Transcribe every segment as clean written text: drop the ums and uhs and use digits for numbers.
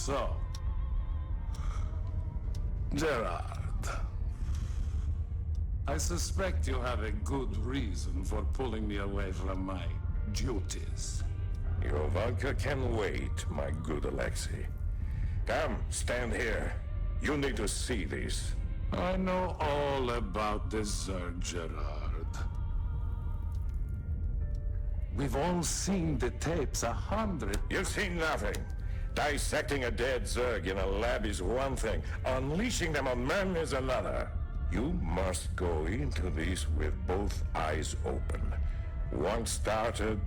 So, Gerard, I suspect you have a good reason for pulling me away from my duties. Your vodka can wait, my good Alexei. Come, stand here. You need to see this. I know all about the Zerg, Gerard. We've all seen the tapes 100. You've seen nothing. Dissecting a dead Zerg in a lab is one thing. Unleashing them on men is another. You must go into this with both eyes open. Once started,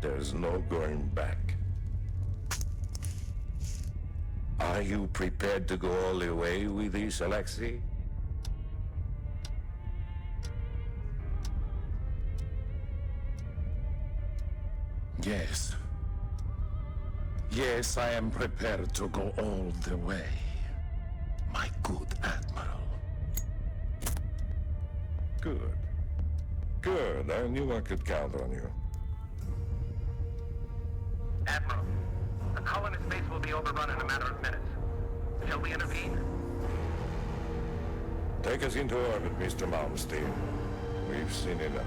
there's no going back. Are you prepared to go all the way with this, Alexei? Yes. Yes, I am prepared to go all the way, my good Admiral. Good. Good. I knew I could count on you. Admiral, the colonist base will be overrun in a matter of minutes. Shall we intervene? Take us into orbit, Mr. Malmsteen. We've seen enough.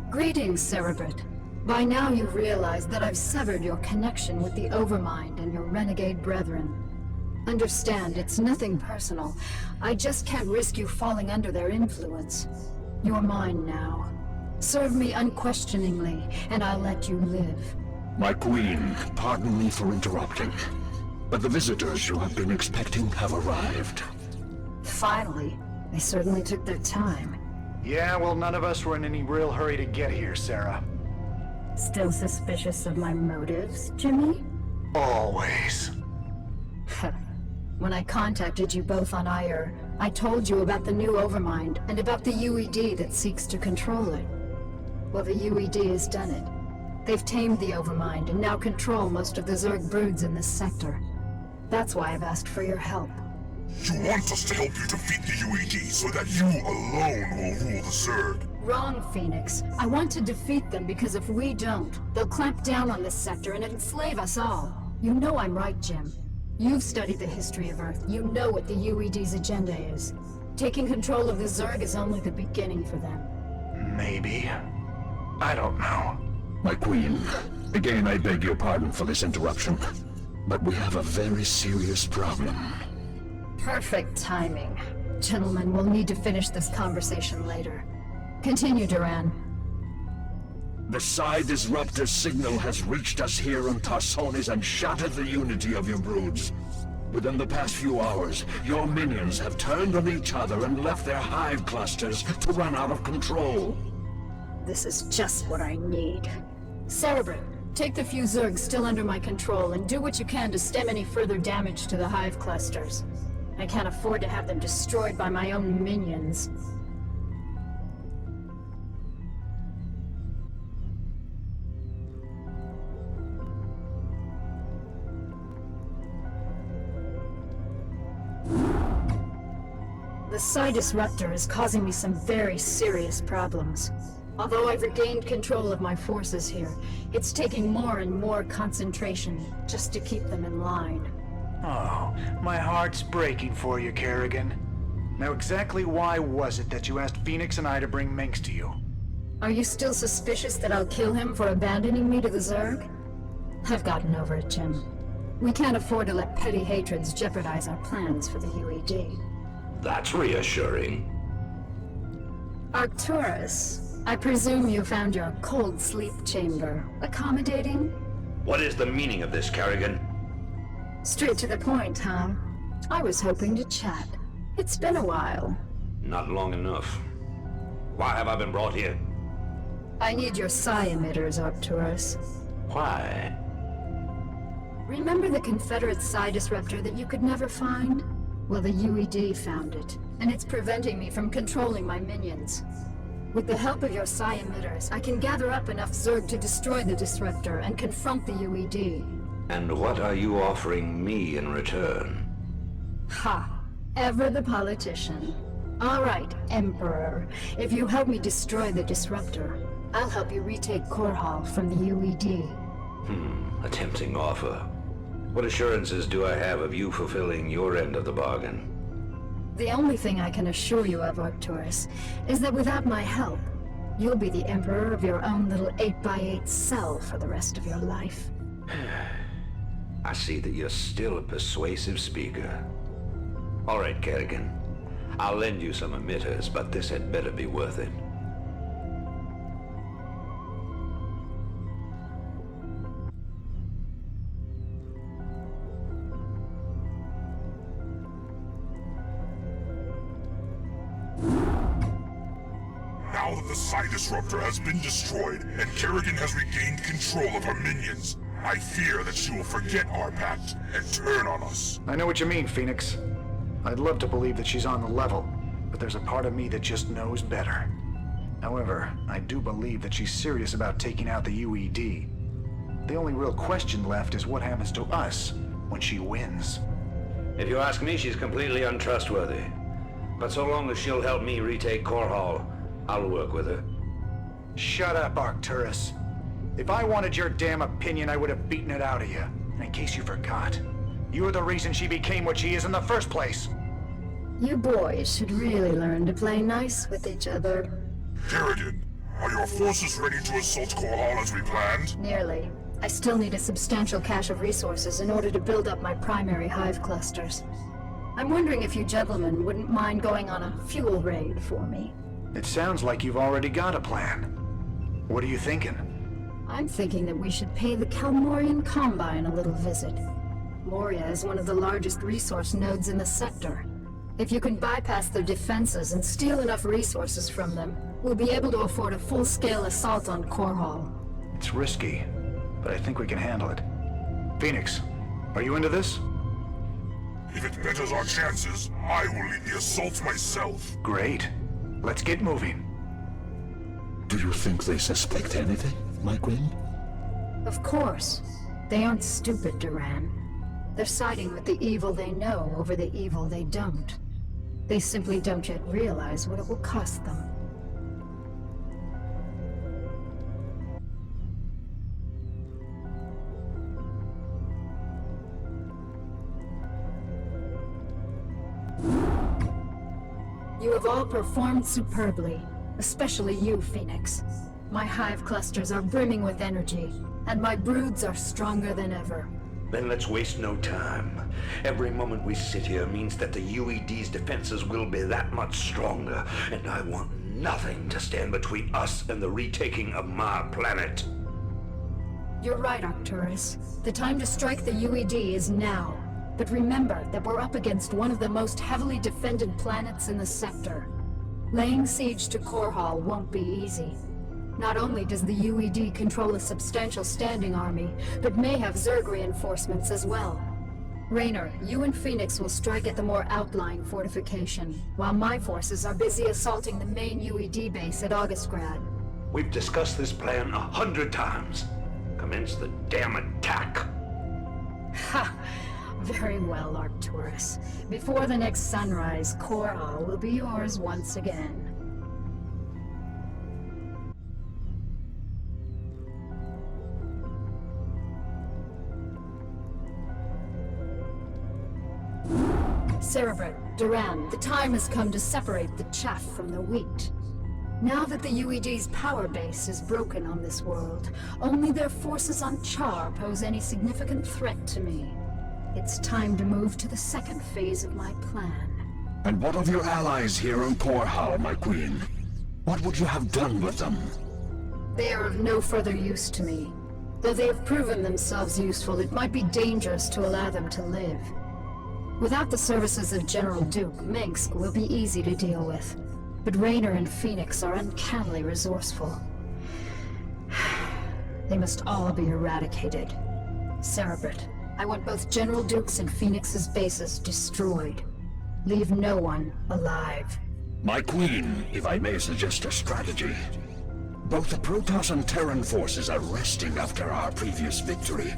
Greetings, Cerebrit. By now you've realized that I've severed your connection with the Overmind and your renegade brethren. Understand, it's nothing personal. I just can't risk you falling under their influence. You're mine now. Serve me unquestioningly, and I'll let you live. My queen, pardon me for interrupting, but the visitors you have been expecting have arrived. Finally. They certainly took their time. Yeah, well, none of us were in any real hurry to get here, Sarah. Still suspicious of my motives, Jimmy? Always. When I contacted you both on Ire, I told you about the new Overmind and about the UED that seeks to control it. Well, the UED has done it. They've tamed the Overmind and now control most of the Zerg broods in this sector. That's why I've asked for your help. You want us to help you defeat the UED so that you alone will rule the Zerg. Wrong, Phoenix. I want to defeat them because if we don't, they'll clamp down on this sector and enslave us all. You know I'm right, Jim. You've studied the history of Earth. You know what the UED's agenda is. Taking control of the Zerg is only the beginning for them. Maybe. I don't know. My queen, again I beg your pardon for this interruption, but we have a very serious problem. Perfect timing. Gentlemen, we'll need to finish this conversation later. Continue, Duran. The Psi Disruptor signal has reached us here on Tarsonis and shattered the unity of your broods. Within the past few hours, your minions have turned on each other and left their hive clusters to run out of control. This is just what I need. Cerebrit, take the few Zergs still under my control and do what you can to stem any further damage to the hive clusters. I can't afford to have them destroyed by my own minions. The Psi Disruptor is causing me some very serious problems. Although I've regained control of my forces here, it's taking more and more concentration just to keep them in line. Oh, my heart's breaking for you, Kerrigan. Now exactly why was it that you asked Phoenix and I to bring Minx to you? Are you still suspicious that I'll kill him for abandoning me to the Zerg? I've gotten over it, Jim. We can't afford to let petty hatreds jeopardize our plans for the UED. That's reassuring. Arcturus, I presume you found your cold sleep chamber accommodating? What is the meaning of this, Kerrigan? Straight to the point, huh? I was hoping to chat. It's been a while. Not long enough. Why have I been brought here? I need your psi emitters, Arcturus. Why? Remember the Confederate psi disruptor that you could never find? Well, the UED found it, and it's preventing me from controlling my minions. With the help of your psi emitters, I can gather up enough Zerg to destroy the disruptor and confront the UED. And what are you offering me in return? Ha! Ever the politician. All right, Emperor. If you help me destroy the disruptor, I'll help you retake Core Hall from the UED. A tempting offer. What assurances do I have of you fulfilling your end of the bargain? The only thing I can assure you of, Arcturus, is that without my help, you'll be the Emperor of your own little 8x8 cell for the rest of your life. I see that you're still a persuasive speaker. All right, Kerrigan. I'll lend you some emitters, but this had better be worth it. Now that the Psi Disruptor has been destroyed and Kerrigan has regained control of her minions, I fear that she will forget our pact and turn on us. I know what you mean, Phoenix. I'd love to believe that she's on the level, but there's a part of me that just knows better. However, I do believe that she's serious about taking out the UED. The only real question left is what happens to us when she wins. If you ask me, she's completely untrustworthy. But so long as she'll help me retake Core Hall, I'll work with her. Shut up, Arcturus. If I wanted your damn opinion, I would have beaten it out of you. And in case you forgot, you're the reason she became what she is in the first place. You boys should really learn to play nice with each other. Kerrigan, are your forces ready to assault Core Hall as we planned? Nearly. I still need a substantial cache of resources in order to build up my primary hive clusters. I'm wondering if you gentlemen wouldn't mind going on a fuel raid for me. It sounds like you've already got a plan. What are you thinking? I'm thinking that we should pay the Calmorian Combine a little visit. Moria is one of the largest resource nodes in the sector. If you can bypass their defenses and steal enough resources from them, we'll be able to afford a full-scale assault on Core Hall. It's risky, but I think we can handle it. Phoenix, are you into this? If it betters our chances, I will lead the assault myself. Great. Let's get moving. Do you think they suspect anything, my queen? Of course. They aren't stupid, Duran. They're siding with the evil they know over the evil they don't. They simply don't yet realize what it will cost them. You have all performed superbly, especially you, Phoenix. My hive clusters are brimming with energy, and my broods are stronger than ever. Then let's waste no time. Every moment we sit here means that the UED's defenses will be that much stronger, and I want nothing to stand between us and the retaking of my planet. You're right, Arcturus. The time to strike the UED is now. But remember that we're up against one of the most heavily defended planets in the sector. Laying siege to Core Hall won't be easy. Not only does the UED control a substantial standing army, but may have Zerg reinforcements as well. Raynor, you and Phoenix will strike at the more outlying fortification, while my forces are busy assaulting the main UED base at Augustgrad. We've discussed this plan 100 times. Commence the damn attack. Ha! Very well, Arcturus. Before the next sunrise, Core Hall will be yours once again. Cerebrit, Duran, the time has come to separate the chaff from the wheat. Now that the UED's power base is broken on this world, only their forces on Char pose any significant threat to me. It's time to move to the second phase of my plan. And what of your allies here on Korhal, my queen? What would you have done with them? They are of no further use to me. Though they have proven themselves useful, it might be dangerous to allow them to live. Without the services of General Duke, Minsk will be easy to deal with. But Raynor and Phoenix are uncannily resourceful. They must all be eradicated. Cerebrit, I want both General Duke's and Phoenix's bases destroyed. Leave no one alive. My queen, if I may suggest a strategy. Both the Protoss and Terran forces are resting after our previous victory.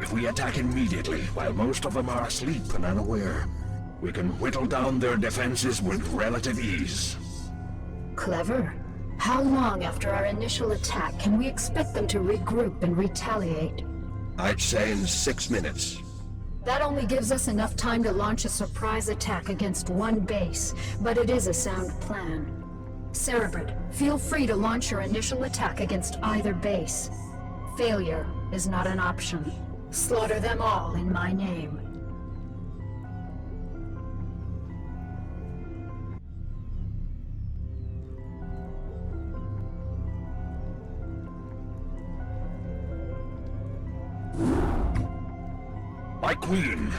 If we attack immediately, while most of them are asleep and unaware, we can whittle down their defenses with relative ease. Clever. How long after our initial attack can we expect them to regroup and retaliate? I'd say in 6 minutes. That only gives us enough time to launch a surprise attack against one base, but it is a sound plan. Cerebrit, feel free to launch your initial attack against either base. Failure is not an option. Slaughter them all in my name. My queen,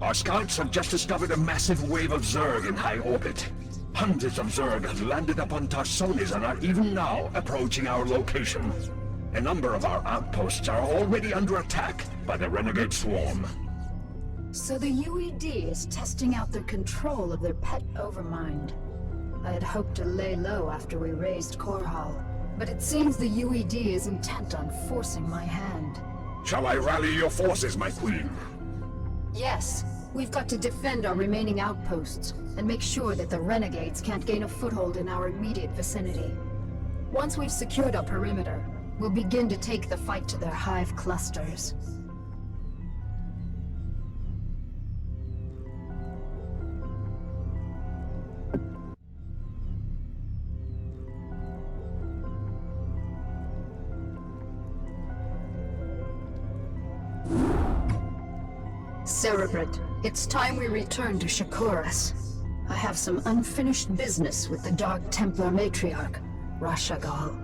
our scouts have just discovered a massive wave of Zerg in high orbit. Hundreds of Zerg have landed upon Tarsonis and are even now approaching our location. A number of our outposts are already under attack by the renegade swarm. So the UED is testing out their control of their pet overmind. I had hoped to lay low after we raised Korhal, but it seems the UED is intent on forcing my hand. Shall I rally your forces, my queen? Yes, we've got to defend our remaining outposts and make sure that the renegades can't gain a foothold in our immediate vicinity. Once we've secured our perimeter, we'll begin to take the fight to their hive clusters. Cerebrit, it's time we return to Shakuras. I have some unfinished business with the Dark Templar matriarch, Rashagal.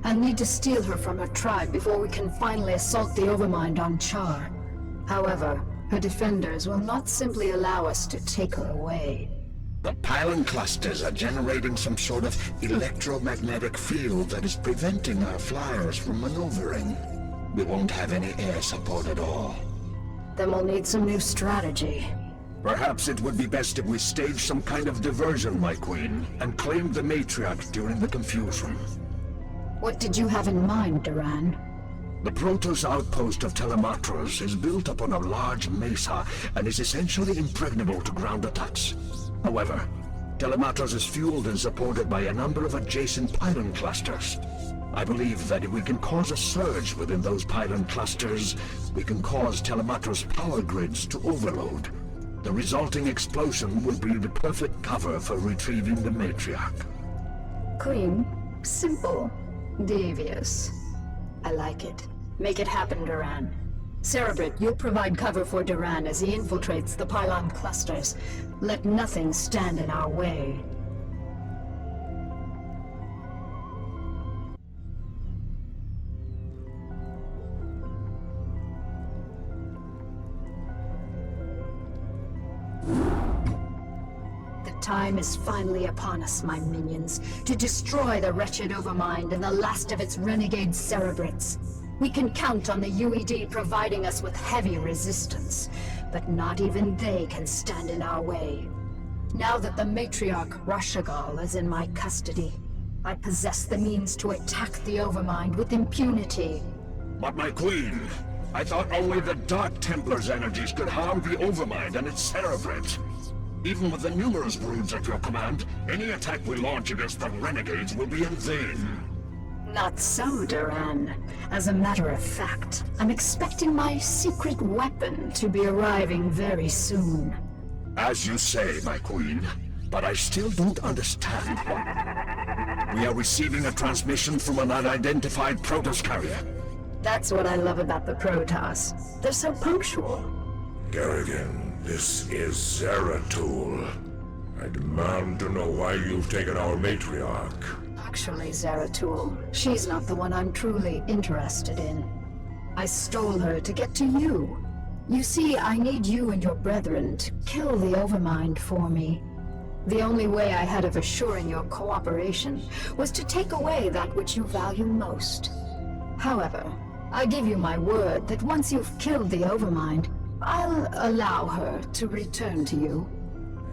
I need to steal her from her tribe before we can finally assault the Overmind on Char. However, her defenders will not simply allow us to take her away. The pylon clusters are generating some sort of electromagnetic field that is preventing our flyers from maneuvering. We won't have any air support at all. Then we'll need some new strategy. Perhaps it would be best if we staged some kind of diversion, my queen, and claimed the matriarch during the confusion. What did you have in mind, Duran? The Protoss outpost of Telematros is built upon a large mesa and is essentially impregnable to ground attacks. However, Telematros is fueled and supported by a number of adjacent pylon clusters. I believe that if we can cause a surge within those pylon clusters, we can cause Telematros power grids to overload. The resulting explosion will be the perfect cover for retrieving the matriarch. Clean, simple, devious. I like it. Make it happen, Duran. Cerebrit, you'll provide cover for Duran as he infiltrates the pylon clusters. Let nothing stand in our way. Time is finally upon us, my minions, to destroy the wretched Overmind and the last of its renegade Cerebrits. We can count on the UED providing us with heavy resistance, but not even they can stand in our way. Now that the matriarch Rashagal is in my custody, I possess the means to attack the Overmind with impunity. But my queen, I thought only the Dark Templar's energies could harm the Overmind and its Cerebrits. Even with the numerous broods at your command, any attack we launch against the renegades will be in vain. Not so, Duran. As a matter of fact, I'm expecting my secret weapon to be arriving very soon. As you say, my queen, but I still don't understand what... We are receiving a transmission from an unidentified Protoss carrier. That's what I love about the Protoss. They're so punctual. Kerrigan, this is Zeratul. I demand to know why you've taken our matriarch. Actually, Zeratul, she's not the one I'm truly interested in. I stole her to get to you. You see, I need you and your brethren to kill the Overmind for me. The only way I had of assuring your cooperation was to take away that which you value most. However, I give you my word that once you've killed the Overmind, I'll allow her to return to you.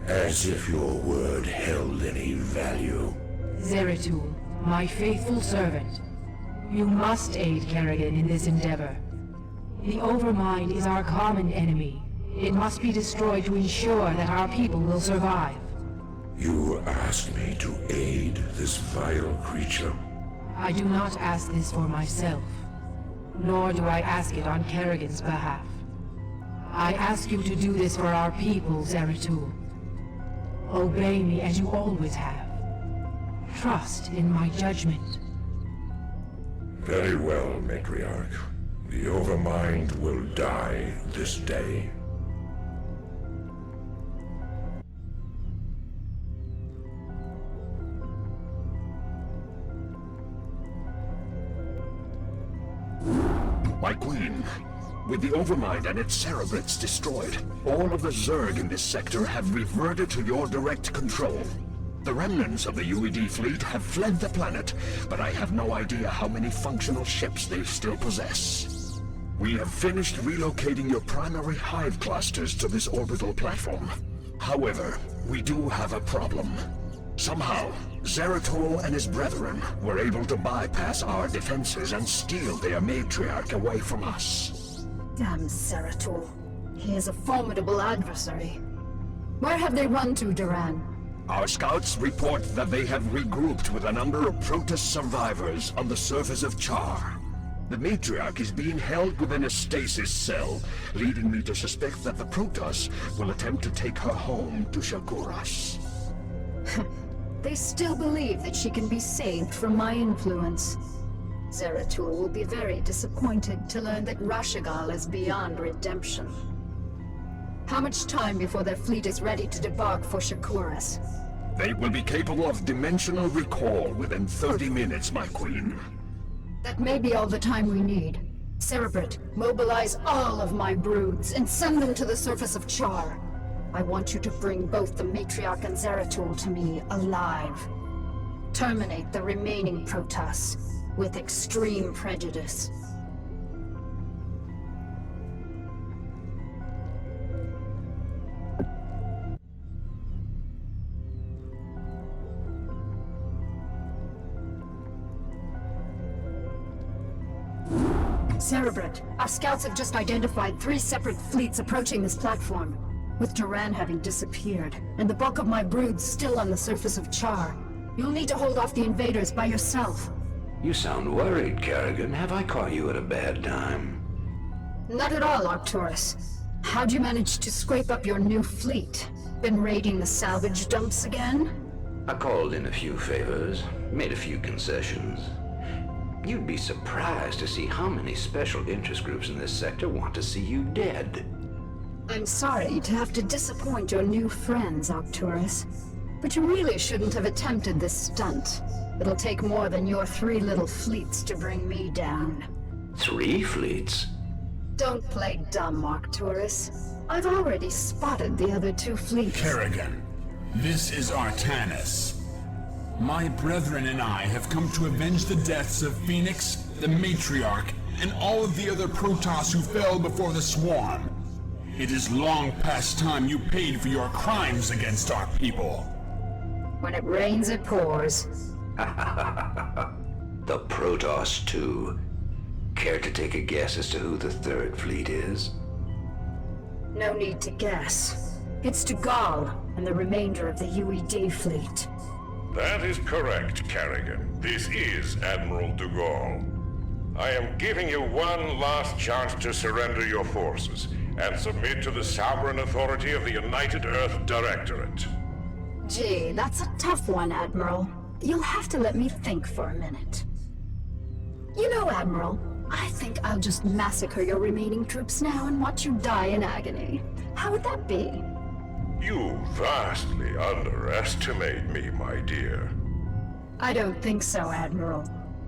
As if your word held any value. Zeratul, my faithful servant. You must aid Kerrigan in this endeavor. The Overmind is our common enemy. It must be destroyed to ensure that our people will survive. You asked me to aid this vile creature? I do not ask this for myself, nor do I ask it on Kerrigan's behalf. I ask you to do this for our people, Zeratul. Obey me as you always have. Trust in my judgment. Very well, matriarch. The Overmind will die this day. My queen, with the Overmind and its cerebrates destroyed, all of the Zerg in this sector have reverted to your direct control. The remnants of the UED fleet have fled the planet, but I have no idea how many functional ships they still possess. We have finished relocating your primary hive clusters to this orbital platform. However, we do have a problem. Somehow, Zeratul and his brethren were able to bypass our defenses and steal their matriarch away from us. Damn Zeratul. He is a formidable adversary. Where have they run to, Duran? Our scouts report that they have regrouped with a number of Protoss survivors on the surface of Char. The matriarch is being held within a stasis cell, leading me to suspect that the Protoss will attempt to take her home to Shakuras. They still believe that she can be saved from my influence. Zeratul will be very disappointed to learn that Rashagal is beyond redemption. How much time before their fleet is ready to debark for Shakuras? They will be capable of dimensional recall within 30 minutes, my queen. That may be all the time we need. Cerebrate, mobilize all of my broods and send them to the surface of Char. I want you to bring both the Matriarch and Zeratul to me alive. Terminate the remaining Protoss with extreme prejudice. Cerebrate, our scouts have just identified 3 separate fleets approaching this platform. With Duran having disappeared, and the bulk of my broods still on the surface of Char, you'll need to hold off the invaders by yourself. You sound worried, Kerrigan. Have I caught you at a bad time? Not at all, Arcturus. How'd you manage to scrape up your new fleet? Been raiding the salvage dumps again? I called in a few favors, made a few concessions. You'd be surprised to see how many special interest groups in this sector want to see you dead. I'm sorry to have to disappoint your new friends, Arcturus. But you really shouldn't have attempted this stunt. It'll take more than your 3 little fleets to bring me down. 3 fleets? Don't play dumb, Arcturus. I've already spotted the other 2 fleets. Kerrigan, this is Artanis. My brethren and I have come to avenge the deaths of Phoenix, the Matriarch, and all of the other Protoss who fell before the Swarm. It is long past time you paid for your crimes against our people. When it rains, it pours. The Protoss, too. Care to take a guess as to who the 3rd fleet is? No need to guess. It's Tugal and the remainder of the UED fleet. That is correct, Kerrigan. This is Admiral Dugal. I am giving you one last chance to surrender your forces and submit to the sovereign authority of the United Earth Directorate. Gee, that's a tough one, Admiral. You'll have to let me think for a minute. You know, Admiral, I think I'll just massacre your remaining troops now and watch you die in agony. How would that be? You vastly underestimate me, my dear. I don't think so, Admiral.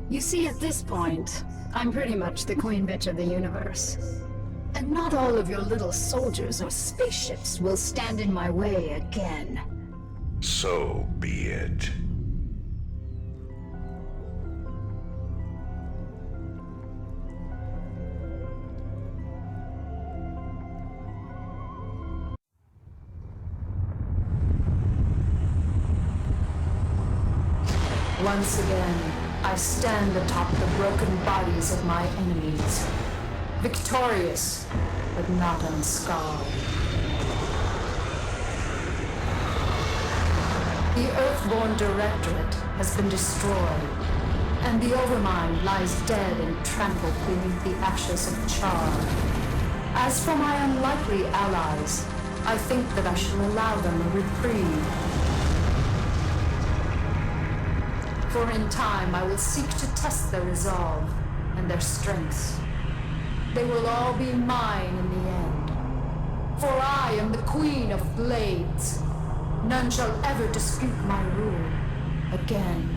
You see, at this point, I'm pretty much the queen bitch of the universe. And not all of your little soldiers or spaceships will stand in my way again. So be it. Once again, I stand atop the broken bodies of my enemies. Victorious, but not unscarred. The Earthborn Directorate has been destroyed, and the Overmind lies dead and trampled beneath the ashes of Char. As for my unlikely allies, I think that I shall allow them a reprieve. For in time I will seek to test their resolve and their strengths. They will all be mine in the end. For I am the Queen of Blades. None shall ever dispute my rule again.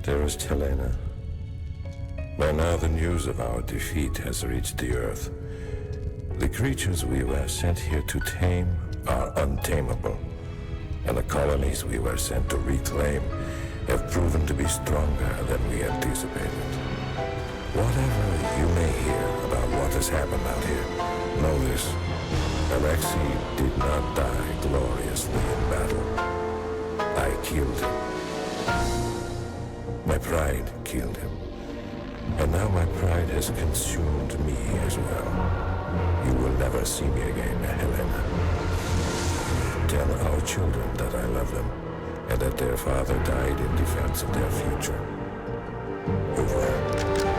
Dearest Helena, by now the news of our defeat has reached the Earth. The creatures we were sent here to tame are untamable, and the colonies we were sent to reclaim have proven to be stronger than we anticipated. Whatever you may hear about what has happened out here, know this: Alexei did not die gloriously in battle. I killed him. My pride killed him. And now my pride has consumed me as well. You will never see me again, Helena. Tell our children that I love them, and that their father died in defense of their future. Over.